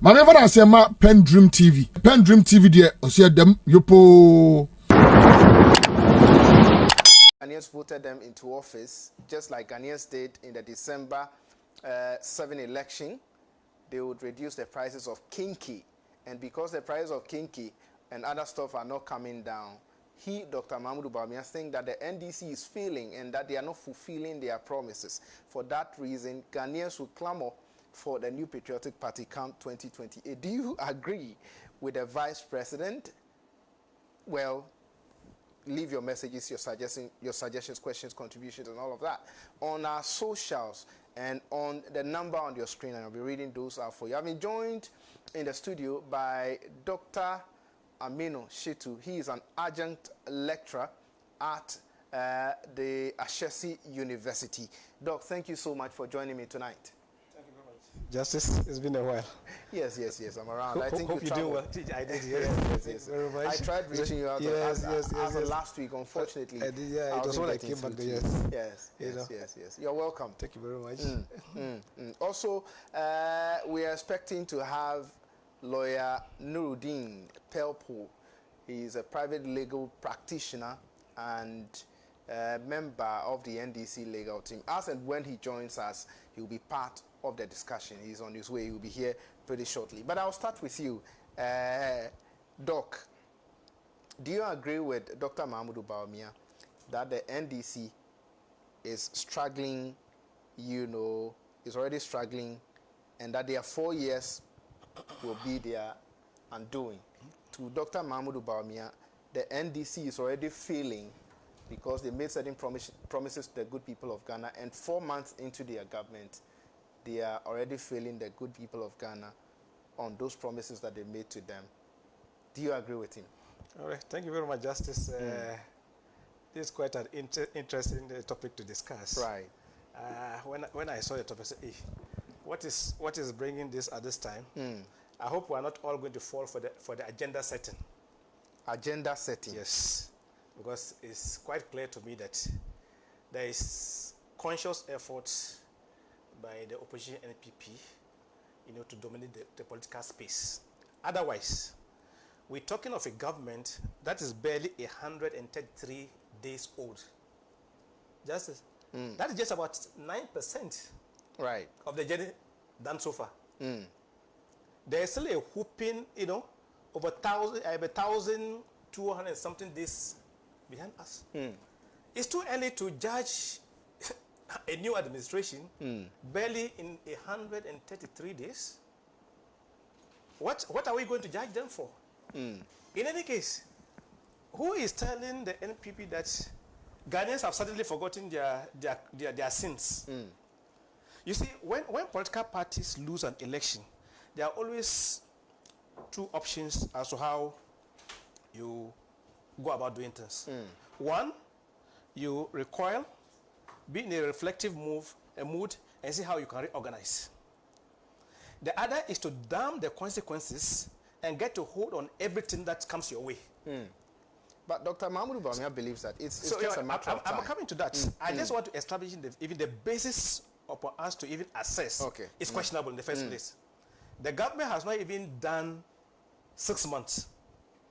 Mane fa na se ma PENDREAM TV. PENDREAM TV de osia dem yopo. Ghanaians voted them into office, just like Ghanaians did in the December 7 election. They would reduce the prices of kinky, and because the price of kinky and other stuff are not coming down, Dr. Mahmoud Bawumia, think that the NDC is failing and that they are not fulfilling their promises. For that reason, Ghanaians will clamor for the new patriotic party come 2028. Do you agree with the vice president? Well, leave your messages, your suggestions, questions, contributions, and all of that on our socials and on the number on your screen, and I'll be reading those out for you. I've been joined in the studio by Dr. Aminu Shitu. He is an adjunct lecturer at the Ashesi University. Doc, thank you so much for joining me tonight. Thank you very much. Justice, it's been a while. Yes, I'm around. I think hope you do well. I did, yes. Very much. I tried reaching you out yes. last week, unfortunately. I did, yeah, it was when I came back there, yes. You're welcome. Thank you very much. Also, we are expecting to have lawyer Nuruddin Pelpo. He is a private legal practitioner and member of the NDC legal team. As and when he joins us, he will be part of the discussion. He's on his way. He will be here pretty shortly. But I'll start with you, Doc. Do you agree with Dr. Mahmoud Bawumia that the NDC is struggling, is already struggling, and that their 4 years will be their undoing? To Dr. Mahmoud Bawumia, the NDC is already failing because they made certain promises to the good people of Ghana, and 4 months into their government, they are already failing the good people of Ghana on those promises that they made to them. Do you agree with him? All right. Thank you very much, Justice. This is quite an interesting topic to discuss. Right. When I saw the topic, I said, hey, what is bringing this at this time? I hope we are not all going to fall for the agenda setting. Agenda setting? Yes. Because it's quite clear to me that there is conscious efforts by the opposition NPP, to dominate the political space. Otherwise, we're talking of a government that is barely 133 days old. That is just about 9%, right, of the journey done so far. There is still a whooping, over 1,200 something days behind us. It's too early to judge a new administration barely in 133 days. What are we going to judge them for? In any case, who is telling the NPP that Ghanaians have suddenly forgotten their sins? You see, when political parties lose an election, there are always two options as to how you go about doing things. One, you recoil, be in a reflective mood, and see how you can reorganize. The other is to damn the consequences and get to hold on everything that comes your way. But Dr. Mahmoud Bawumia believes that it's just a matter of time. I'm coming to that. I just want to establish even the basis upon us to even assess. It's questionable in the first place. The government has not even done 6 months,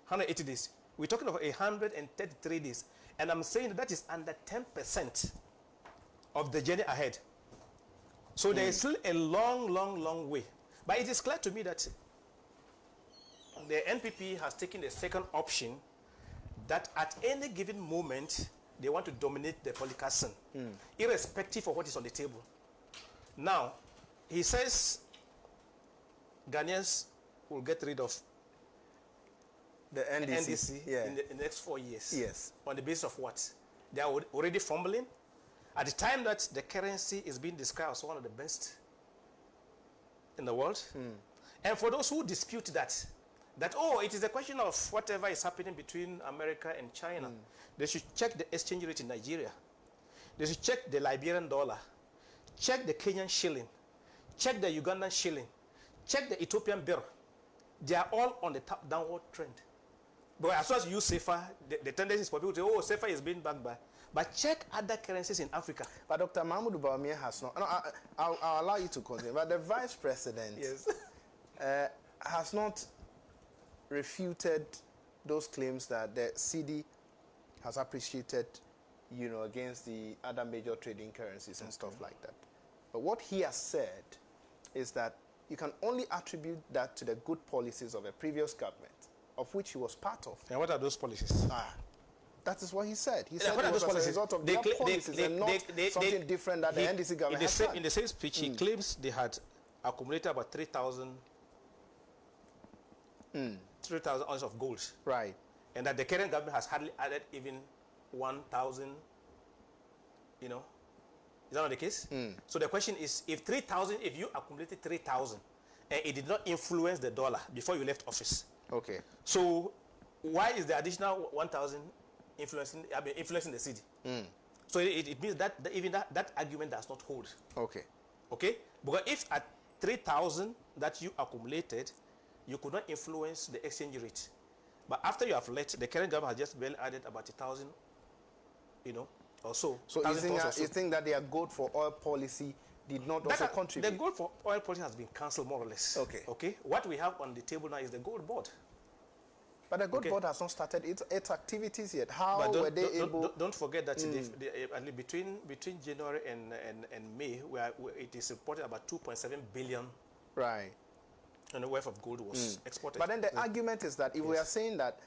180 days. We're talking about 133 days. And I'm saying that is under 10% of the journey ahead. So there is still a long way. But it is clear to me that the NPP has taken the second option, that at any given moment, they want to dominate the political scene, irrespective of what is on the table. Now, he says Ghanaians will get rid of the NDC in the next 4 years. Yes. On the basis of what? They are already fumbling. At the time that the currency is being described as one of the best in the world. And for those who dispute that it is a question of whatever is happening between America and China, they should check the exchange rate in Nigeria. They should check the Liberian dollar, check the Kenyan shilling, check the Ugandan shilling, check the Ethiopian birr. They are all on the downward trend. But as soon as you use SEFA, the tendency is for people to say, SEFA is being backed by. But check other currencies in Africa. But Dr. Mahmoud Bawumia has not. No, I'll allow you to continue. But the vice president has not refuted those claims that the Cedi has appreciated, you know, against the other major trading currencies and stuff like that. But what he has said is that you can only attribute that to the good policies of a previous government, of which he was part of. And what are those policies? That is what he said. He Yeah, said what it are was those as a policies? result of their policies and not something different that the NDC government has done. In the same speech, he claims they had accumulated about 3,000 ounces of gold. Right. And that the current government has hardly added even 1,000, you know. Is that not the case? So the question is, if you accumulated 3,000 and it did not influence the dollar before you left office. Okay. So why is the additional 1,000 influencing the Cedi? So it means that even that argument does not hold. Okay. Okay? Because if at 3,000 that you accumulated, you could not influence the exchange rate. But after you have left, the current government has just barely added about 1,000, you know, or so. So you think that their gold for oil policy did not also contribute? The gold for oil policy has been cancelled more or less. Okay. Okay. What we have on the table now is the gold board. But the gold board has not started its activities yet. How were they able? Don't forget that between January and May, it is reported about 2.7 billion. Right. And the worth of gold was exported. But then the argument is that if we are saying that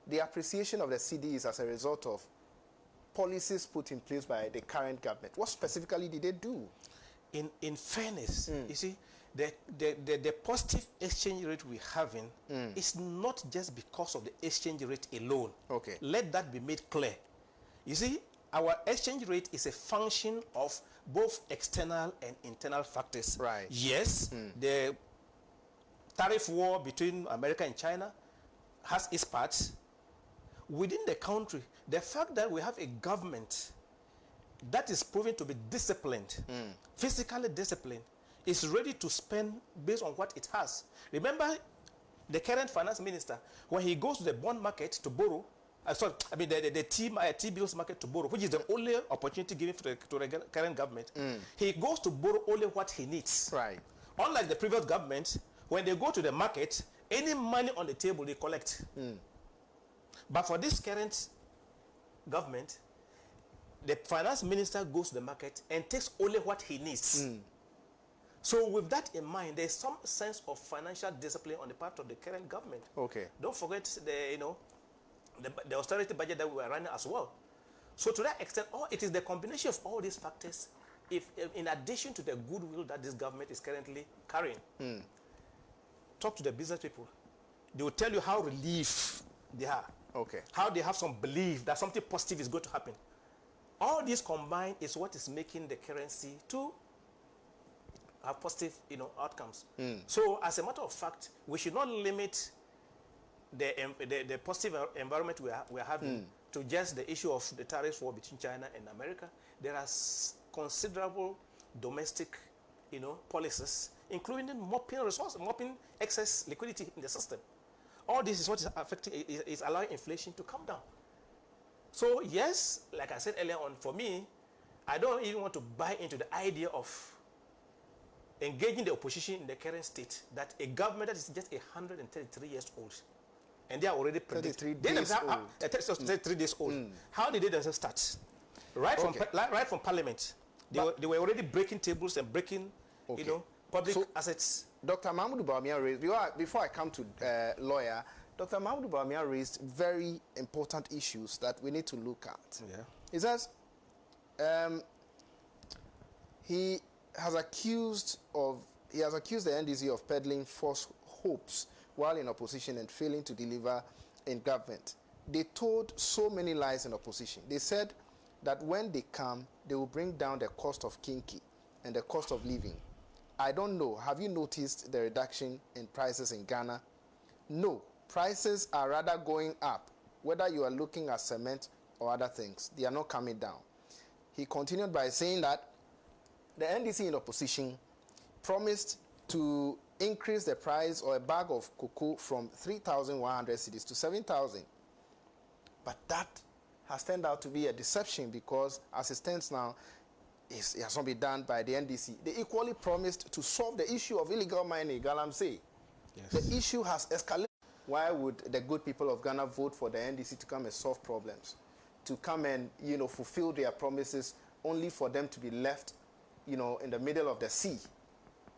the appreciation of the Cedi is as a result of policies put in place by the current government, what specifically did they do? In fairness, you see, the positive exchange rate we're having is not just because of the exchange rate alone. Okay. Let that be made clear. You see, our exchange rate is a function of both external and internal factors. Right. Yes, the tariff war between America and China has its parts. Within the country, the fact that we have a government that is proven to be disciplined, physically disciplined, is ready to spend based on what it has. Remember, the current finance minister, when he goes to the bond market to borrow, the T-bills market to borrow, which is the only opportunity given to the current government, he goes to borrow only what he needs. Right. Unlike the previous government, when they go to the market, any money on the table they collect. But for this current government, the finance minister goes to the market and takes only what he needs. So with that in mind, there's some sense of financial discipline on the part of the current government. Okay. Don't forget the austerity budget that we were running as well. So to that extent, it is the combination of all these factors, in addition to the goodwill that this government is currently carrying. Talk to the business people. They will tell you how relieved they are. Okay. How they have some belief that something positive is going to happen. All this combined is what is making the currency to have positive, outcomes. So, as a matter of fact, we should not limit the positive environment we are having to just the issue of the tariff war between China and America. There are considerable domestic, policies, including mopping excess liquidity in the system. All this is what is affecting, is allowing inflation to come down. So yes, like I said earlier on, for me, I don't even want to buy into the idea of engaging the opposition in the current state, that a government that is just 133 years old, and they are already 33 days old. 33 days old. How did they themselves start? Right from Parliament, they were already breaking tables and breaking, public assets. Dr. Mahmoud Bawumia raised, before I come to lawyer, Dr. Mahmoud Bawumia raised very important issues that we need to look at. Yeah. He says he has accused the NDC of peddling false hopes while in opposition and failing to deliver in government. They told so many lies in opposition. They said that when they come, they will bring down the cost of kinky and the cost of living. I don't know. Have you noticed the reduction in prices in Ghana? No. Prices are rather going up, whether you are looking at cement or other things. They are not coming down. He continued by saying that the NDC in opposition promised to increase the price or a bag of cocoa from 3,100 cedis to 7,000. But that has turned out to be a deception, because as it stands now, it has not been done by the NDC. They equally promised to solve the issue of illegal mining, Galamsey. The issue has escalated. Why would the good people of Ghana vote for the NDC to come and solve problems, to come and, you know, fulfill their promises, only for them to be left, you know, in the middle of the sea,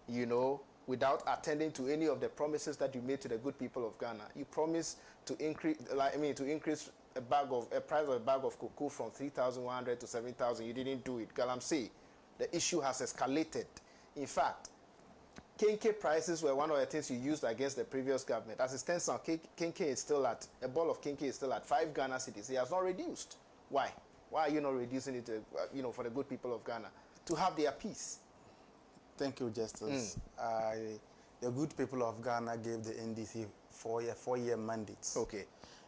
you know, without attending to any of the promises that you made to the good people of Ghana? You promised to increase, to increase a price of a bag of cocoa from 3,100 to 7,000. You didn't do it. Galamsey, the issue has escalated. In fact, Kenke prices were one of the things you used against the previous government. As it stands now, Kenke is still at, a ball of Kenke is still at 5 Ghana cedis. It has not reduced. Why? Why are you not reducing it, you know, for the good people of Ghana to have their peace? Thank you, Justice. The good people of Ghana gave the NDC four-year mandates. Okay.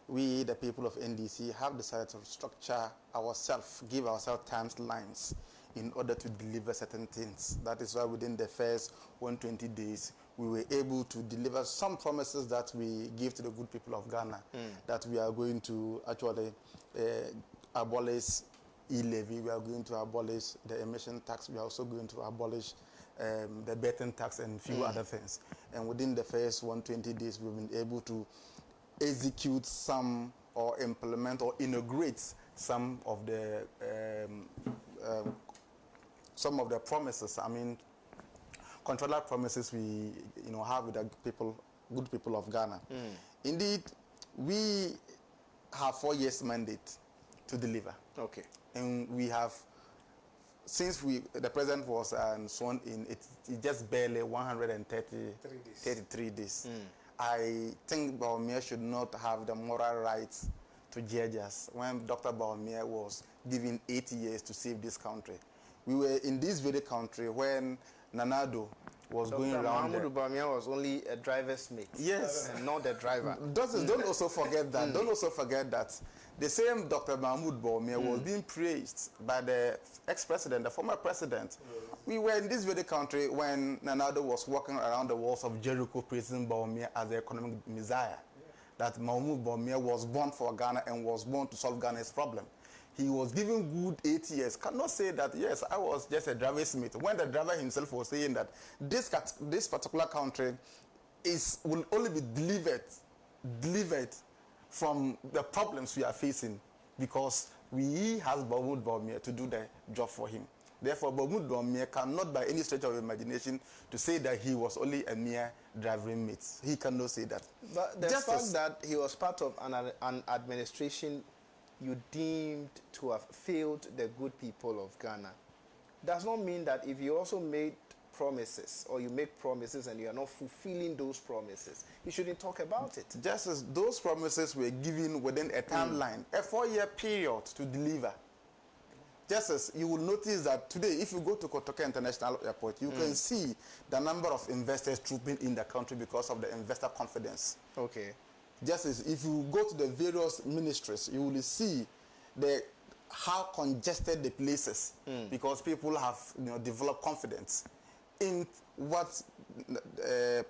We, the people of NDC, have decided to structure ourselves, give ourselves timelines in order to deliver certain things. That is why within the first 120 days, we were able to deliver some promises that we give to the good people of Ghana, that we are going to actually abolish e-levy, we are going to abolish the emission tax, we are also going to abolish the betting tax and few other things. And within the first 120 days, we've been able to execute some or implement or integrate some of the promises, I mean, controller promises we have with the good people of Ghana. Indeed, we have 4 years mandate to deliver. Okay. And we have, since the president was sworn in, it's just barely 133 days. I think Bawumia should not have the moral rights to judge us when Dr. Bawumia was given 8 years to save this country. We were in this very country when Nanado was going around. Dr. Bawumia was only a driver's mate. Yes. And not the driver. Don't also forget that. Don't also forget that the same Dr. Mahmoud Bawumia was being praised by the ex-president, the former president. We were in this very country when Nanado was walking around the walls of Jericho praising Bawumia as the economic messiah. That Mahmoud Bawumia was born for Ghana and was born to solve Ghana's problem. He was given good 8 years. Cannot say that, yes, I was just a driver's mate. When the driver himself was saying that this particular country will only be delivered from the problems we are facing because he has Mahmoud Bawumia to do the job for him. Therefore, Mahmoud Bawumia cannot by any stretch of imagination to say that he was only a mere driving mate. He cannot say that. But the fact that he was part of an administration you deemed to have failed the good people of Ghana does not mean that if you also made promises or you make promises and you are not fulfilling those promises, you shouldn't talk about it. Just as those promises were given within a timeline, a 4-year period to deliver. Just as you will notice that today, if you go to Kotoka International Airport, you can see the number of investors trooping in the country because of the investor confidence. Okay. Just as if you go to the various ministries, you will see how congested the places because people have developed confidence in what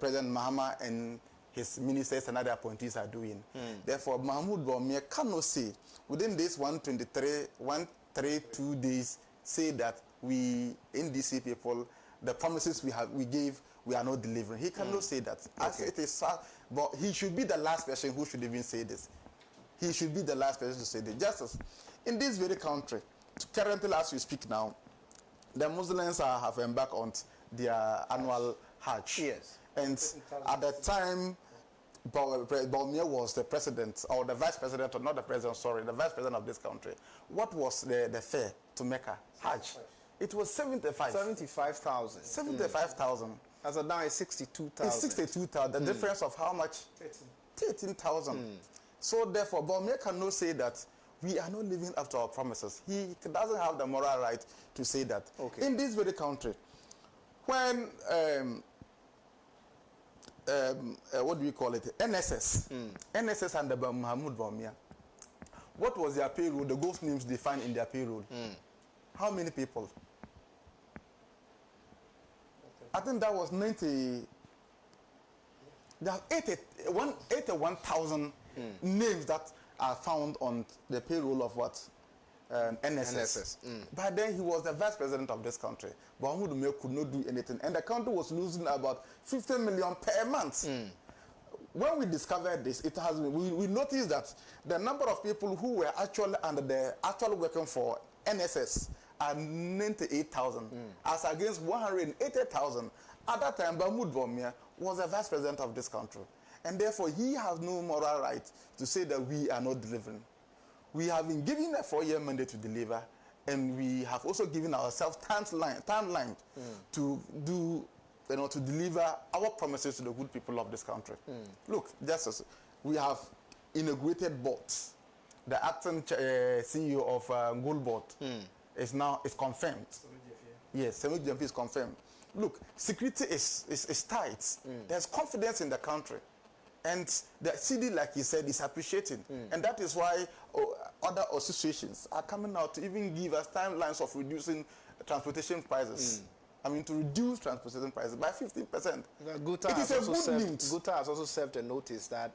President Mahama and his ministers and other appointees are doing. Therefore, Mahmoud Bawumia cannot say within this 132 days say that we NDC people, the promises we gave, we are not delivering. He cannot say that. As it is, but he should be the last person who should even say this. He should be the last person to say this. Just as in this very country, currently as we speak now, the Muslims have embarked on their annual Hajj. Yes. And at the time, Bawumia was the president, or the vice president, or not the president, sorry, the vice president of this country. What was the fare to Mecca? Hajj. It was 75,000. 75,000. As of now, it's 62,000. It's 62,000. The difference of how much? 13,000. So therefore, Bawumia cannot say that we are not living up to our promises. He doesn't have the moral right to say that. Okay. In this very country, when what do we call it? NSS. NSS and the Mahmoud Bawumia. What was their payroll? The ghost names defined in their payroll. How many people? I think that was 90. There are 81,000 names that are found on the payroll of what? NSS. But then he was the vice president of this country. Bawumia could not do anything. And the country was losing about 50 million per month. when we discovered this, it has been, we noticed that the number of people who were actually working for NSS are 98,000, as against 180,000. At that time, Bawumia was the vice president of this country, and therefore he has no moral right to say that we are not delivering. We have been given a 4-year mandate to deliver, and we have also given ourselves timeline to do, to deliver our promises to the good people of this country. Look, Justice, we have inaugurated boards. The acting CEO of Gold Board is confirmed. Yes, Cedi is confirmed. Look, security is tight. There's confidence in the country. And the Cedi, like he said, is appreciating. And that is why other associations are coming out to even give us timelines of reducing transportation prices. I mean, to reduce transportation prices by 15%. Guta has also served a notice that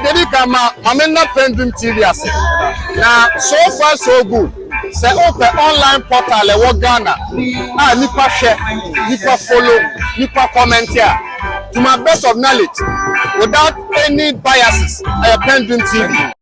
Dedi kama mamena PENDREAM TV ase. Na so far so good. Say open online portal e wo Ghana. Ah nipa share, nipa follow, nipa comment here. To my best of knowledge, without any biases, PENDREAM TV.